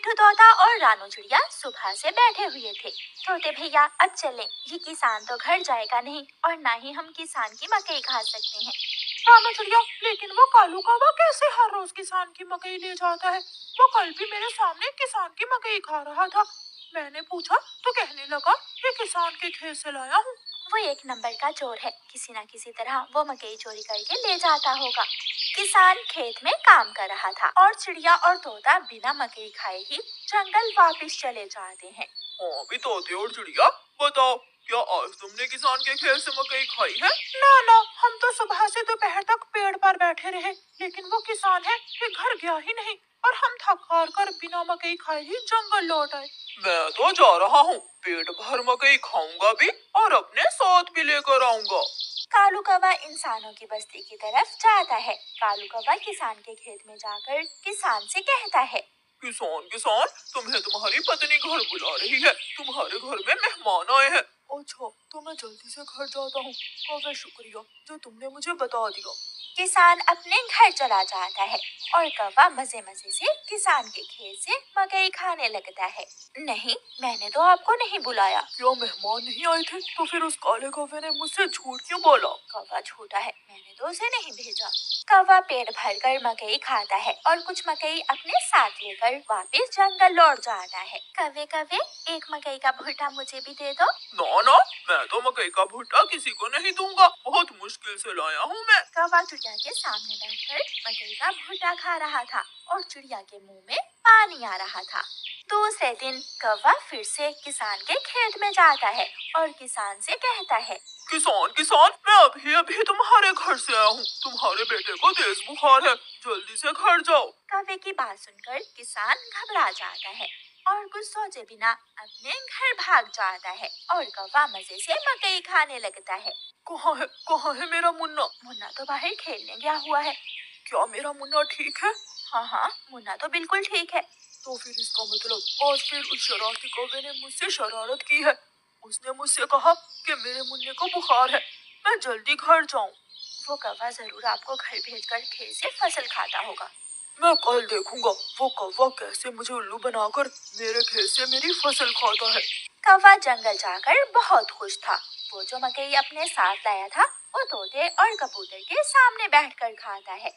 मिट्ठू तोता और रानू चिड़िया सुबह से बैठे हुए थे। तोते भैया अब चलें, ये किसान तो घर जाएगा नहीं और ना ही हम किसान की मकई खा सकते हैं। रानू चिड़िया, लेकिन वो कालू कौवा कैसे हर रोज किसान की मकई ले जाता है? वो कल भी मेरे सामने किसान की मकई खा रहा था। मैंने पूछा तो कहने लगा ये किसान के खेत से लाया हूँ। वो एक नंबर का चोर है, किसी न किसी तरह वो मकई चोरी करके ले जाता होगा। किसान खेत में काम कर रहा था और चिड़िया और तोता बिना मकई खाए ही जंगल वापस चले जाते हैं। हाँ भी तोते और चिड़िया, बताओ क्या आज तुमने किसान के खेत से मकई खाई है? ना, हम तो सुबह से दोपहर तक पेड़ पर बैठे रहे, लेकिन वो किसान है कि घर गया ही नहीं और हम थक हार कर बिना मकई खाए ही जंगल लौट आए। मैं तो जा रहा हूँ, पेट भर मकई खाऊंगा भी और अपने साथ भी लेकर आऊंगा। कालू कौवा इंसानों की बस्ती की तरफ जाता है। कालू कौवा किसान के खेत में जाकर किसान से कहता है, किसान, तुम्हें तुम्हारी पत्नी घर बुला रही है, तुम्हारे घर में मेहमान आए हैं। अच्छा, तो मैं जल्दी से घर जाता हूँ। कौवे, शुक्रिया जो तुमने मुझे बता दिया। किसान अपने घर चला जाता है और कौवा मजे मजे से किसान के खेत से मकई खाने लगता है। नहीं, मैंने तो आपको नहीं बुलाया। क्या मेहमान नहीं आए थे? तो फिर उस काले कौवे ने मुझसे झूठ क्यों बोला? कौवा झूठा है, मैंने तो उसे नहीं भेजा। कौवा पेट भरकर मकई खाता है और कुछ मकई अपने साथ लेकर वापस जंगल लौट जाता है। कौवे कौवे, एक मकई का भुट्टा मुझे भी दे दो। ना, मैं तो मकई का भुट्टा किसी को नहीं दूंगा, बहुत मुश्किल से लाया हूँ मैं। कौवा चिड़िया के सामने बैठकर मकई का भुट्टा खा रहा था और चिड़िया के मुंह में पानी आ रहा था। दूसरे दिन कौवा फिर से किसान के खेत में जाता है और किसान से कहता है, किसान, मैं अभी तुम्हारे घर से आया हूँ, तुम्हारे बेटे को तेज बुखार है, जल्दी से घर जाओ। कौवे की बात सुनकर किसान घबरा जाता है और कुछ सोचे बिना अपने घर भाग जाता है और कौवा मजे से मकई खाने लगता है। कहाँ है मेरा मुन्ना? मुन्ना तो बाहर खेलने गया हुआ है। क्या मेरा मुन्ना ठीक है? हाँ, मुन्ना तो बिल्कुल ठीक है। तो फिर इसका मतलब आज फिर उस शरारती कौवे ने मुझसे शरारत की है। उसने मुझसे कहा कि मेरे मुन्ने को बुखार है, मैं जल्दी घर जाऊं। वो कौवा जरूर आपको घर भेजकर खेत से फसल खाता होगा। मैं कल देखूंगा वो कौवा कैसे मुझे उल्लू बनाकर मेरे खेत से मेरी फसल खाता है। कौवा जंगल जाकर बहुत खुश था। वो जो मकई अपने साथ लाया था वो तोते और कबूतर के सामने बैठकर खाता है।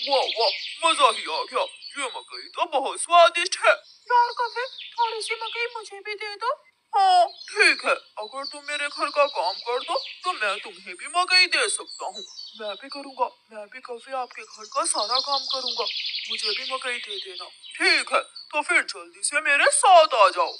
वाह, मजा ही आ गया, ये मकई तो बहुत स्वादिष्ट है। यार कौवे, थोड़ी सी मकई मुझे भी दे दो। हाँ ठीक है, अगर तुम मेरे घर का काम कर दो तो मैं तुम्हें भी मकई दे सकता हूँ। मैं भी करूँगा, मैं भी कौवे आपके घर का सारा काम करूँगा, मुझे भी मकई दे देना। ठीक है, तो फिर जल्दी से मेरे साथ आ जाओ।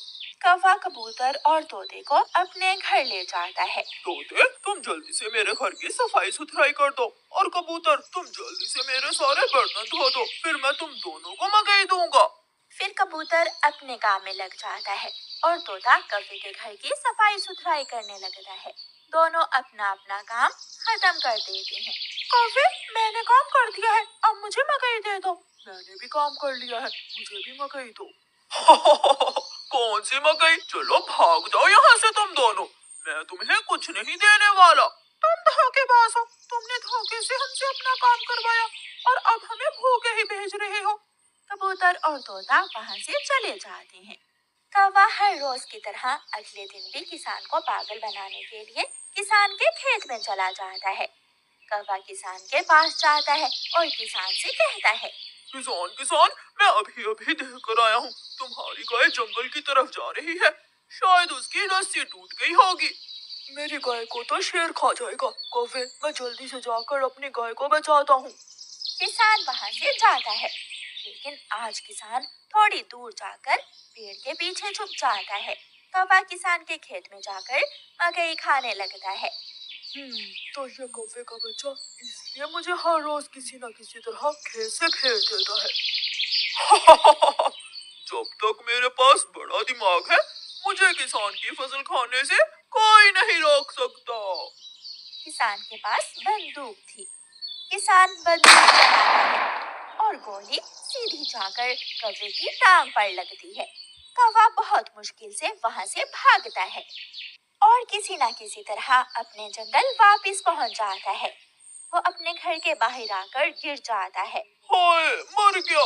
कौवा कबूतर और तोते को अपने घर ले जाता है। तोते, तुम जल्दी से मेरे घर की सफाई सुथराई कर दो और कबूतर तुम जल्दी से मेरे सारे बर्तन धो दो, फिर मैं तुम दोनों को मकई दूंगा। फिर कबूतर अपने काम में लग जाता है और तोता कौवे के घर की सफाई सुथराई करने लगता है। दोनों अपना अपना काम खत्म कर देते हैं। कौवे, मैंने काम कर दिया है, अब मुझे मकई दे दो। मैंने भी काम कर लिया है, मुझे भी मकई दो। कौन सी मकई? चलो भाग जाओ यहाँ से तुम दोनों, मैं तुम्हें कुछ नहीं देने वाला। तुम धोखेबाज हो, तुमने धोखे से हमसे अपना काम करवाया और अब हमें भूखे ही भेज रहे हो। कबूतर और तोता वहाँ से चले जाते हैं। कौवा हर रोज की तरह अगले दिन भी किसान को पागल बनाने के लिए किसान के खेत में चला जाता है। कौवा किसान के पास जाता है और किसान से कहता है, किसान, मैं अभी देख कर आया हूँ, तुम्हारी गाय जंगल की तरफ जा रही है, शायद उसकी रस्सी टूट गई होगी। मेरी गाय को तो शेर खा जाएगा। कौवे, मैं जल्दी से जाकर अपनी गाय को बचाता हूँ। किसान वहाँ से जाता है, लेकिन आज किसान थोड़ी दूर जाकर पेड़ के पीछे छुप जाता है। कौवा किसान के खेत में जाकर मकई खाने लगता है। तो ये कौवे का बच्चा इसलिए मुझे हर रोज किसी न किसी तरह खेत से भेज देता है। जब तक मेरे पास बड़ा दिमाग है, मुझे किसान की फसल खाने से कोई नहीं रोक सकता। किसान के पास बंदूक थी। किसान बंदूक चलाता है और गोली सीधी जाकर कौवे की टांग पर लगती है। कौवा बहुत मुश्किल से वहाँ से भागता है और किसी न किसी तरह अपने जंगल वापस पहुँच जाता है। वो अपने घर के बाहर आकर गिर जाता है। हाय, मर गया।